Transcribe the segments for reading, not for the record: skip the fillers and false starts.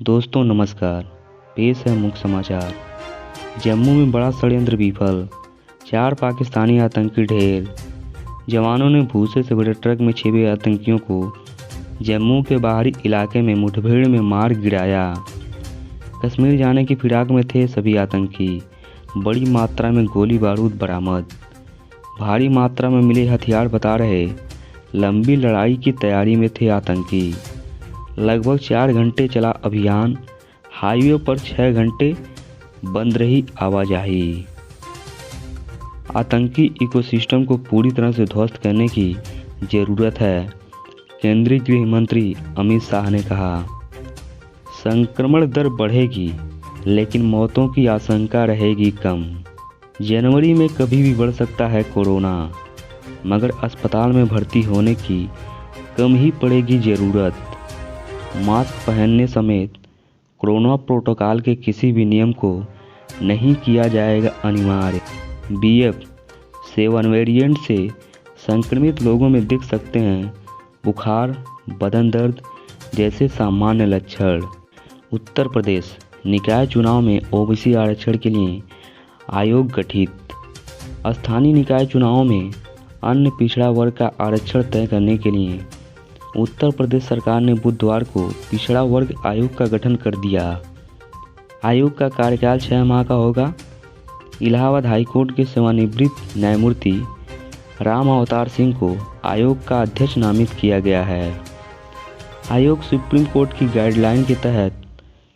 दोस्तों नमस्कार। पेश है मुख्य समाचार। जम्मू में बड़ा षड्यंत्र विफल, 4 पाकिस्तानी आतंकी ढेर। जवानों ने भूसे से भरे ट्रक में छिपे आतंकियों को जम्मू के बाहरी इलाके में मुठभेड़ में मार गिराया। कश्मीर जाने की फिराक में थे सभी आतंकी। बड़ी मात्रा में गोली बारूद बरामद। भारी मात्रा में मिले हथियार बता रहे लंबी लड़ाई की तैयारी में थे आतंकी। लगभग 4 घंटे चला अभियान। हाईवे पर 6 घंटे बंद रही आवाजाही। आतंकी इकोसिस्टम को पूरी तरह से ध्वस्त करने की ज़रूरत है, केंद्रीय गृह मंत्री अमित शाह ने कहा। संक्रमण दर बढ़ेगी लेकिन मौतों की आशंका रहेगी कम। जनवरी में कभी भी बढ़ सकता है कोरोना, मगर अस्पताल में भर्ती होने की कम ही पड़ेगी ज़रूरत। मास्क पहनने समेत कोरोना प्रोटोकॉल के किसी भी नियम को नहीं किया जाएगा अनिवार्य। BF7 वेरिएंट से संक्रमित लोगों में दिख सकते हैं बुखार, बदन दर्द जैसे सामान्य लक्षण। उत्तर प्रदेश निकाय चुनाव में OBC आरक्षण के लिए आयोग गठित। स्थानीय निकाय चुनावों में अन्य पिछड़ा वर्ग का आरक्षण तय करने के लिए उत्तर प्रदेश सरकार ने बुधवार को पिछड़ा वर्ग आयोग का गठन कर दिया। आयोग का कार्यकाल 6 माह का होगा। इलाहाबाद हाईकोर्ट के सेवानिवृत्त न्यायमूर्ति राम अवतार सिंह को आयोग का अध्यक्ष नामित किया गया है। आयोग सुप्रीम कोर्ट की गाइडलाइन के तहत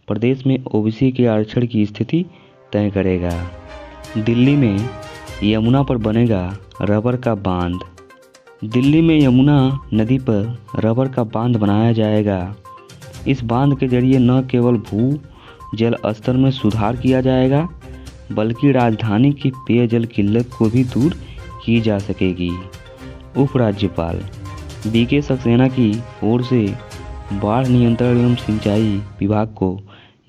प्रदेश में OBC के आरक्षण की स्थिति तय करेगा। दिल्ली में यमुना पर बनेगा रबर का बांध। दिल्ली में यमुना नदी पर रबर का बांध बनाया जाएगा। इस बांध के जरिए न केवल भू जल स्तर में सुधार किया जाएगा, बल्कि राजधानी की पेयजल किल्लत को भी दूर की जा सकेगी। उपराज्यपाल BK सक्सेना की ओर से बाढ़ नियंत्रण एवं सिंचाई विभाग को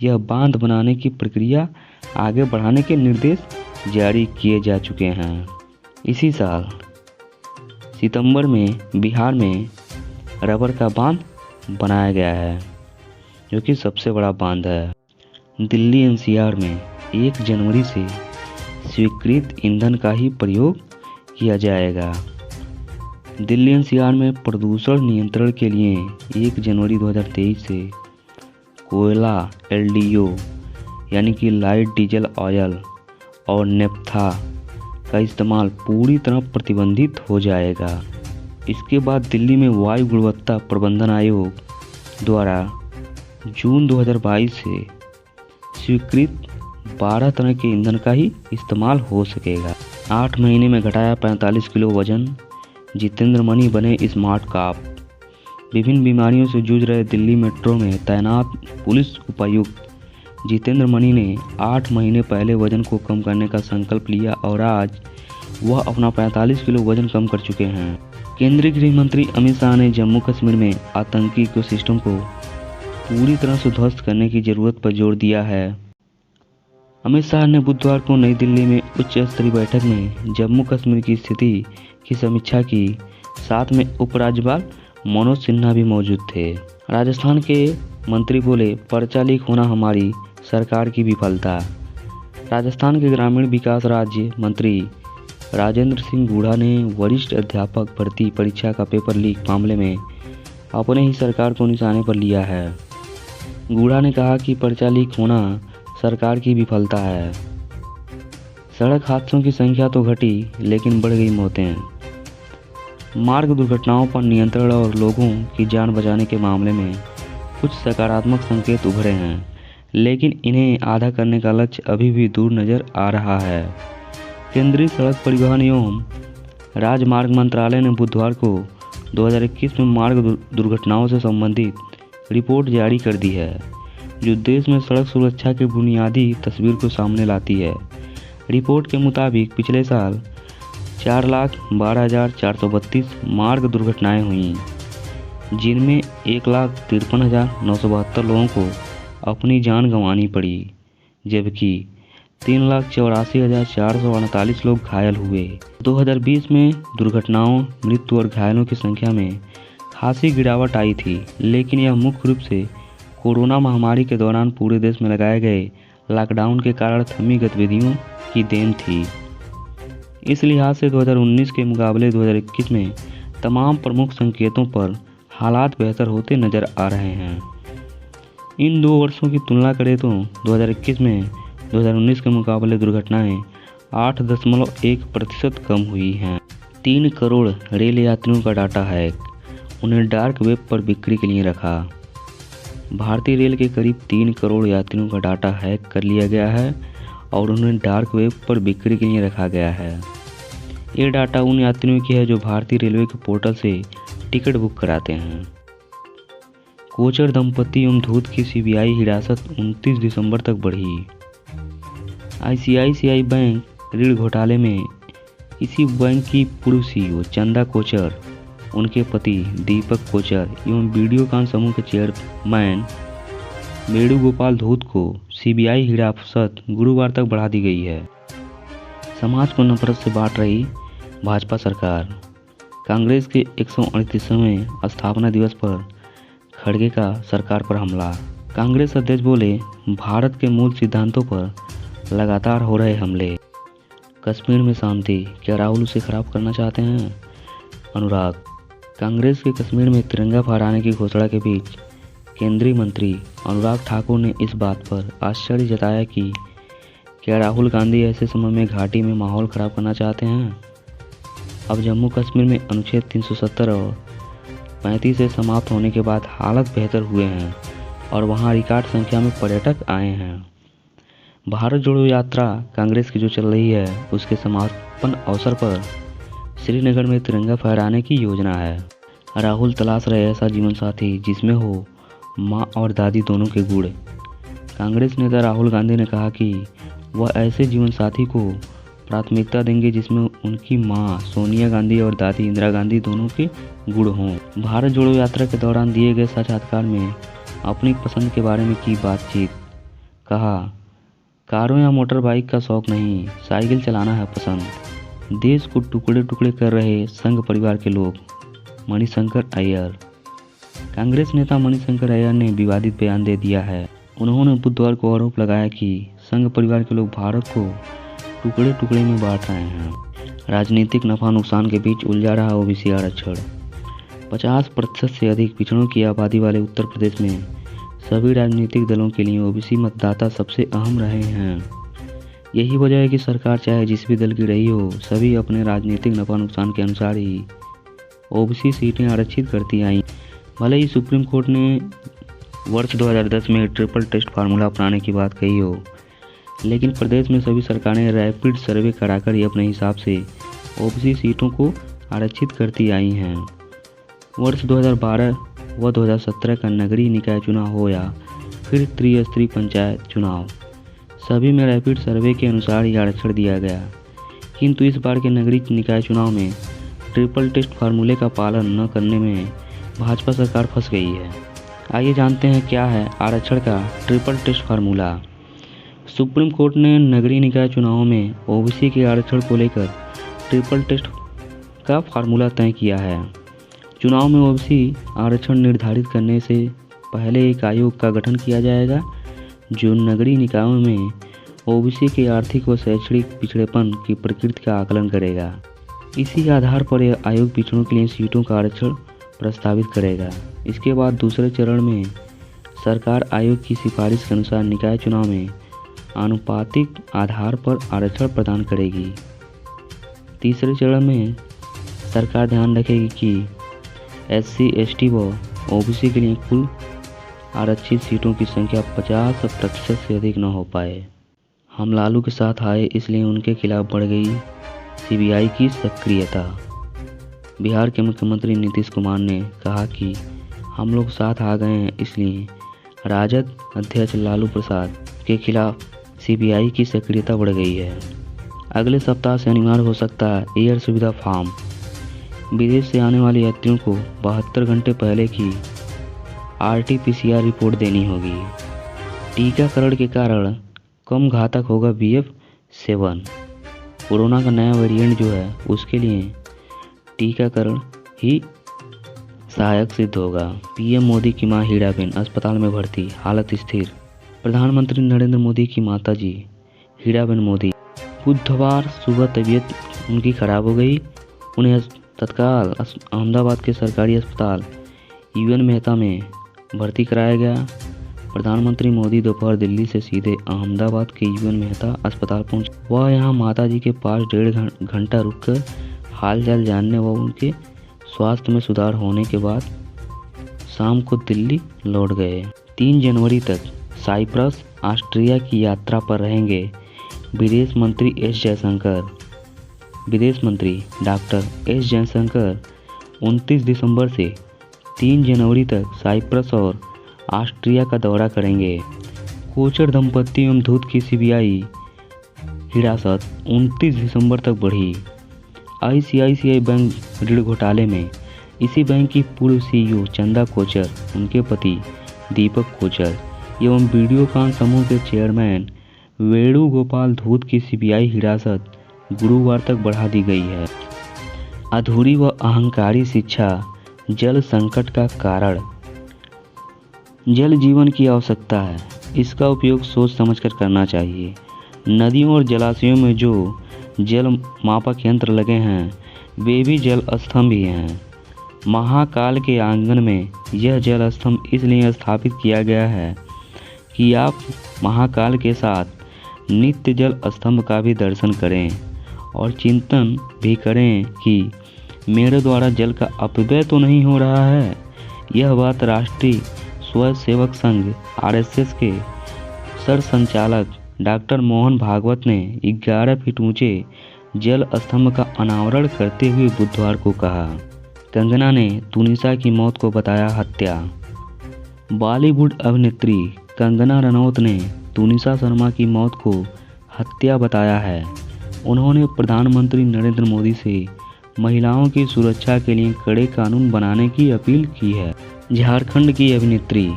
यह बांध बनाने की प्रक्रिया आगे बढ़ाने के निर्देश जारी किए जा चुके हैं। इसी साल सितंबर में बिहार में रबर का बांध बनाया गया है, जो कि सबसे बड़ा बांध है। दिल्ली NCR में 1 जनवरी से स्वीकृत ईंधन का ही प्रयोग किया जाएगा। दिल्ली NCR में प्रदूषण नियंत्रण के लिए 1 जनवरी 2023 से कोयला, LDO यानी कि लाइट डीजल ऑयल और नेफ्था का इस्तेमाल पूरी तरह प्रतिबंधित हो जाएगा। इसके बाद दिल्ली में वायु गुणवत्ता प्रबंधन आयोग द्वारा जून 2022 से स्वीकृत 12 तरह के ईंधन का ही इस्तेमाल हो सकेगा। 8 महीने में घटाया 45 किलो वजन, जितेंद्र मनी बने स्मार्ट कॉप। विभिन्न बीमारियों से जूझ रहे दिल्ली मेट्रो में तैनात पुलिस उपायुक्त जितेंद्र मनी ने 8 महीने पहले वजन को कम करने का संकल्प लिया और आज वह अपना 45 किलो वजन कम कर चुके हैं। केंद्रीय गृह मंत्री अमित शाह ने जम्मू कश्मीर में आतंकी इकोसिस्टम को पूरी तरह से ध्वस्त करने की जरूरत पर जोर दिया है। अमित शाह ने बुधवार को नई दिल्ली में उच्च स्तरीय बैठक में जम्मू कश्मीर की स्थिति की समीक्षा की। साथ में उपराज्यपाल मनोज सिन्हा भी मौजूद थे। राजस्थान के मंत्री बोले, पर्चा लीक होना हमारी सरकार की विफलता। राजस्थान के ग्रामीण विकास राज्य मंत्री राजेंद्र सिंह गूढ़ा ने वरिष्ठ अध्यापक भर्ती परीक्षा का पेपर लीक मामले में अपने ही सरकार को निशाने पर लिया है। गूढ़ा ने कहा कि पर्चा लीक होना सरकार की विफलता है। सड़क हादसों की संख्या तो घटी लेकिन बढ़ गई मौतें। मार्ग दुर्घटनाओं पर नियंत्रण और लोगों की जान बचाने के मामले में कुछ सकारात्मक संकेत उभरे हैं, लेकिन इन्हें आधा करने का लक्ष्य अभी भी दूर नजर आ रहा है। केंद्रीय सड़क परिवहन एवं राजमार्ग मंत्रालय ने बुधवार को 2021 में मार्ग दुर्घटनाओं से संबंधित रिपोर्ट जारी कर दी है, जो देश में सड़क सुरक्षा की बुनियादी तस्वीर को सामने लाती है। रिपोर्ट के मुताबिक पिछले साल 4,12,432 मार्ग दुर्घटनाएं हुई, जिनमें 1,53,972 लोगों को अपनी जान गंवानी पड़ी, जबकि 3,84,448 लोग घायल हुए। 2020 में दुर्घटनाओं, मृत्यु और घायलों की संख्या में खासी गिरावट आई थी, लेकिन यह मुख्य रूप से कोरोना महामारी के दौरान पूरे देश में लगाए गए लॉकडाउन के कारण थमी गतिविधियों की देन थी। इस लिहाज से 2019 के मुकाबले 2021 में तमाम प्रमुख संकेतों पर हालात बेहतर होते नजर आ रहे हैं। इन 2 वर्षों की तुलना करें तो 2021 में 2019 के मुकाबले दुर्घटनाएं 8.1% कम हुई हैं। 3 करोड़ रेल यात्रियों का डाटा हैक, उन्हें डार्क वेब पर बिक्री के लिए रखा। भारतीय रेल के करीब 3 करोड़ यात्रियों का डाटा हैक कर लिया गया है और उन्हें डार्क वेब पर बिक्री के लिए रखा गया है। ये डाटा उन यात्रियों की है जो भारतीय रेलवे के पोर्टल से टिकट बुक कराते हैं। कोचर दंपति एवं धूत की सीबीआई हिरासत 29 दिसंबर तक बढ़ी। आईसीआईसीआई बैंक ऋण घोटाले में इसी बैंक की पूर्व सीईओ चंदा कोचर, उनके पति दीपक कोचर एवं वीडियोकॉन समूह के चेयरमैन वेणुगोपाल धूत को सीबीआई हिरासत गुरुवार तक बढ़ा दी गई है। समाज को नफरत से बांट रही भाजपा सरकार। कांग्रेस के 138वें स्थापना दिवस पर खड़गे का सरकार पर हमला। कांग्रेस अध्यक्ष बोले, भारत के मूल सिद्धांतों पर लगातार हो रहे हमले। कश्मीर में शांति, क्या राहुल उसे खराब करना चाहते हैं? अनुराग। कांग्रेस के कश्मीर में तिरंगा फहराने की घोषणा के बीच केंद्रीय मंत्री अनुराग ठाकुर ने इस बात पर आश्चर्य जताया कि क्या राहुल गांधी ऐसे समय में घाटी में माहौल खराब करना चाहते हैं। अब जम्मू कश्मीर में अनुच्छेद 370 और 35 से समाप्त होने के बाद हालात बेहतर हुए हैं और वहां रिकॉर्ड संख्या में पर्यटक आए हैं। भारत जोड़ो यात्रा कांग्रेस की जो चल रही है, उसके समापन अवसर पर श्रीनगर में तिरंगा फहराने की योजना है। राहुल तलाश रहे ऐसा जीवन साथी जिसमें हो माँ और दादी दोनों के गुण। कांग्रेस नेता राहुल गांधी ने कहा कि वह ऐसे जीवन साथी को प्राथमिकता देंगे जिसमें उनकी मां सोनिया गांधी और दादी इंदिरा गांधी दोनों के गुण हों। भारत जोड़ो यात्रा के दौरान दिए गए साक्षात्कार में अपनी पसंद के बारे में की बातचीत। कहा, कारों या मोटर बाइक का शौक नहीं, साइकिल चलाना है पसंद। देश को टुकड़े टुकड़े कर रहे संघ परिवार के लोग। मणिशंकर अय्यर। कांग्रेस नेता मणिशंकर अय्यर ने विवादित बयान दे दिया है। उन्होंने बुधवार को आरोप लगाया कि संघ परिवार के लोग भारत को टुकड़े टुकड़े में बांट रहे हैं। राजनीतिक नफा नुकसान के बीच उलझा रहा ओबीसी आरक्षण। 50% से अधिक पिछड़ों की आबादी वाले उत्तर प्रदेश में सभी राजनीतिक दलों के लिए ओबीसी मतदाता सबसे अहम रहे हैं। यही वजह है कि सरकार चाहे जिस भी दल की रही हो, सभी अपने राजनीतिक नफा नुकसान के अनुसार ही ओबीसी सीटें आरक्षित करती आई। भले ही सुप्रीम कोर्ट ने वर्ष 2010 में ट्रिपल टेस्ट फार्मूला अपनाने की बात कही हो, लेकिन प्रदेश में सभी सरकारें रैपिड सर्वे कराकर ही अपने हिसाब से ओबीसी सीटों को आरक्षित करती आई हैं। वर्ष 2012 व 2017 का नगरीय निकाय चुनाव हो या फिर त्रिस्तरीय पंचायत चुनाव, सभी में रैपिड सर्वे के अनुसार ही आरक्षण दिया गया। किंतु इस बार के नगरीय निकाय चुनाव में ट्रिपल टेस्ट फार्मूले का पालन न करने में भाजपा सरकार फंस गई है। आइए जानते हैं क्या है आरक्षण का triple test formula. Supreme court ने नगरीय निकाय चुनावों में ओबीसी के आरक्षण को लेकर ट्रिपल टेस्ट का फार्मूला तय किया है। चुनाव में ओबीसी आरक्षण निर्धारित करने से पहले एक आयोग का गठन किया जाएगा जो नगरीय निकायों में ओबीसी के आर्थिक व शैक्षणिक पिछड़ेपन की प्रकृति का आकलन करेगा। इसी आधार पर यह आयोग पिछड़ों के लिए सीटों का आरक्षण प्रस्तावित करेगा। इसके बाद दूसरे चरण में सरकार आयोग की सिफारिश के अनुसार निकाय चुनाव में आनुपातिक आधार पर आरक्षण प्रदान करेगी। तीसरे चरण में सरकार ध्यान रखेगी कि एससी, एसटी व ओबीसी के लिए कुल आरक्षित सीटों की संख्या 50% से अधिक न हो पाए। हम लालू के साथ आए इसलिए उनके खिलाफ बढ़ गई सीबीआई की सक्रियता। बिहार के मुख्यमंत्री नीतीश कुमार ने कहा कि हम लोग साथ आ गए हैं इसलिए राजद अध्यक्ष लालू प्रसाद के खिलाफ सीबीआई की सक्रियता बढ़ गई है। अगले सप्ताह से अनिवार्य हो सकता है एयर सुविधा फार्म। विदेश से आने वाले यात्रियों को 72 घंटे पहले की RT-PCR रिपोर्ट देनी होगी। टीकाकरण के कारण कम घातक होगा BF7। कोरोना का नया वेरिएंट जो है उसके लिए टीकाकरण ही सहायक सिद्ध होगा। पीएम मोदी की मां हीराबेन अस्पताल में भर्ती, हालत स्थिर। प्रधानमंत्री नरेंद्र मोदी की माताजी हीराबेन मोदी बुधवार सुबह तबीयत उनकी खराब हो गई। उन्हें तत्काल अहमदाबाद के सरकारी अस्पताल यूएन मेहता में भर्ती कराया गया। प्रधानमंत्री मोदी दोपहर दिल्ली से सीधे अहमदाबाद के यूएन मेहता अस्पताल पहुंचे। वह यहां माताजी के पास 1.5 घंटा रुककर हालचाल जानने व उनके स्वास्थ्य में सुधार होने के बाद शाम को दिल्ली लौट गए। 3 जनवरी तक साइप्रस, ऑस्ट्रिया की यात्रा पर रहेंगे विदेश मंत्री एस जयशंकर। विदेश मंत्री डॉक्टर एस जयशंकर 29 दिसंबर से 3 जनवरी तक साइप्रस और ऑस्ट्रिया का दौरा करेंगे। कोचर दंपत्ति एवं धूत की सीबीआई हिरासत 29 दिसंबर तक बढ़ी। आईसीआईसीआई बैंक ऋण घोटाले में इसी बैंक की पूर्व सीईओ चंदा कोचर, उनके पति दीपक कोचर एवं वीडियोकॉन समूह के चेयरमैन वेणुगोपाल धूत की सीबीआई हिरासत गुरुवार तक बढ़ा दी गई है। अधूरी व अहंकारी शिक्षा जल संकट का कारण। जल जीवन की आवश्यकता है, इसका उपयोग सोच समझकर करना चाहिए। नदियों और जलाशयों में जो जल मापक यंत्र लगे हैं वे भी जल स्तंभ ही हैं। महाकाल के आंगन में यह जल स्तंभ इसलिए स्थापित किया गया है कि आप महाकाल के साथ नित्य जल स्तंभ का भी दर्शन करें और चिंतन भी करें कि मेरे द्वारा जल का अपव्यय तो नहीं हो रहा है। यह बात राष्ट्रीय स्वयंसेवक संघ आरएसएस के सरसंचालक डॉक्टर मोहन भागवत ने 11 फीट ऊंचे जल स्तंभ का अनावरण करते हुए बुधवार को कहा। कंगना ने तुनिसा की मौत को बताया हत्या। बॉलीवुड अभिनेत्री कंगना रनौत ने तुनिसा शर्मा की मौत को हत्या बताया है। उन्होंने प्रधानमंत्री नरेंद्र मोदी से महिलाओं की सुरक्षा के लिए कड़े कानून बनाने की अपील की है। झारखंड की अभिनेत्री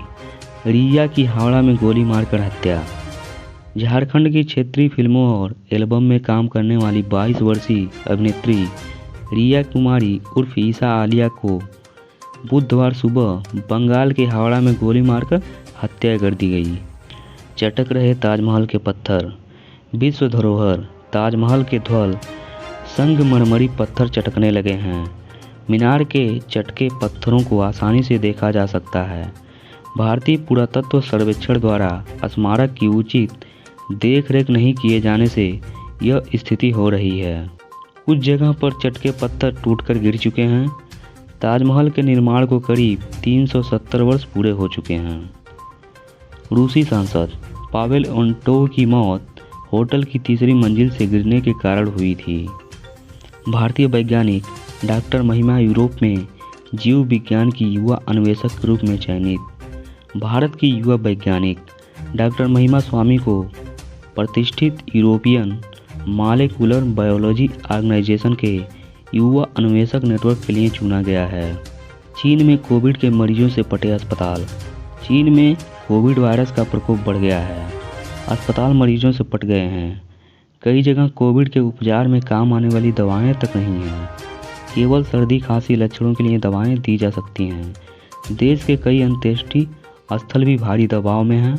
रिया की हावड़ा में गोली मारकर हत्या। झारखंड की क्षेत्रीय फिल्मों और एल्बम में काम करने वाली 22 वर्षीय अभिनेत्री रिया कुमारी उर्फ ईसा आलिया को बुधवार सुबह बंगाल के हावड़ा में गोली मारकर हत्या कर दी गई। चटक रहे ताजमहल के पत्थर। विश्व धरोहर ताजमहल के ध्वल संगमरमरी पत्थर चटकने लगे हैं। मीनार के चटके पत्थरों को आसानी से देखा जा सकता है। भारतीय पुरातत्व सर्वेक्षण द्वारा स्मारक की उचित देखरेख नहीं किए जाने से यह स्थिति हो रही है। कुछ जगह पर चटके पत्थर टूटकर गिर चुके हैं। ताजमहल के निर्माण को करीब 370 वर्ष पूरे हो चुके हैं। रूसी सांसद पावेल ओंटोव की मौत होटल की तीसरी मंजिल से गिरने के कारण हुई थी। भारतीय वैज्ञानिक डॉक्टर महिमा यूरोप में जीव विज्ञान की युवा अन्वेषक के रूप में चयनित। भारत की युवा वैज्ञानिक डॉक्टर महिमा स्वामी को प्रतिष्ठित यूरोपियन मॉलिक्यूलर बायोलॉजी ऑर्गेनाइजेशन के युवा अन्वेषक नेटवर्क के लिए चुना गया है। चीन में कोविड के मरीजों से पटे अस्पताल। चीन में कोविड वायरस का प्रकोप बढ़ गया है। अस्पताल मरीजों से पट गए हैं। कई जगह कोविड के उपचार में काम आने वाली दवाएं तक नहीं हैं। केवल सर्दी खांसी लक्षणों के लिए दवाएं दी जा सकती हैं। देश के कई अंत्येष्टि स्थल भी भारी दबाव में हैं।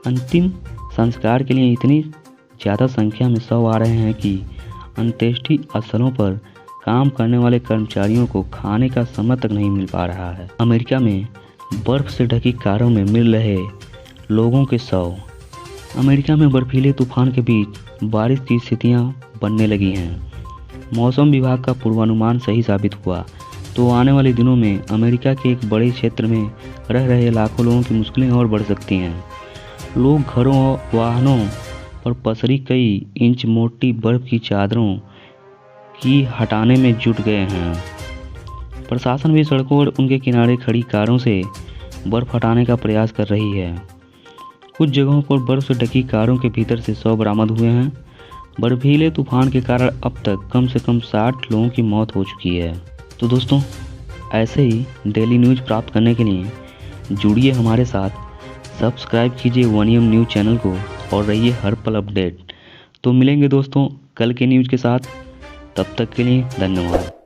अंतिम संस्कार के लिए इतनी ज़्यादा संख्या में शव आ रहे हैं कि अंत्येष्टि स्थलों पर काम करने वाले कर्मचारियों को खाने का समय तक नहीं मिल पा रहा है। अमेरिका में बर्फ से ढकी कारों में मिल रहे लोगों के शव। अमेरिका में बर्फीले तूफान के बीच बारिश की स्थितियां बनने लगी हैं। मौसम विभाग का पूर्वानुमान सही साबित हुआ तो आने वाले दिनों में अमेरिका के एक बड़े क्षेत्र में रह रहे लाखों लोगों की मुश्किलें और बढ़ सकती हैं। लोग घरों और वाहनों पर पसरी कई इंच मोटी बर्फ की चादरों की हटाने में जुट गए हैं। प्रशासन भी सड़कों और उनके किनारे खड़ी कारों से बर्फ हटाने का प्रयास कर रही है। कुछ जगहों पर बर्फ से ढकी कारों के भीतर से शव बरामद हुए हैं। बर्फीले तूफान के कारण अब तक कम से कम 60 लोगों की मौत हो चुकी है। तो दोस्तों, ऐसे ही डेली न्यूज़ प्राप्त करने के लिए जुड़िए हमारे साथ, सब्सक्राइब कीजिए वनियम न्यूज़ चैनल को और रहिए हर पल अपडेट। तो मिलेंगे दोस्तों कल के न्यूज़ के साथ, तब तक के लिए धन्यवाद।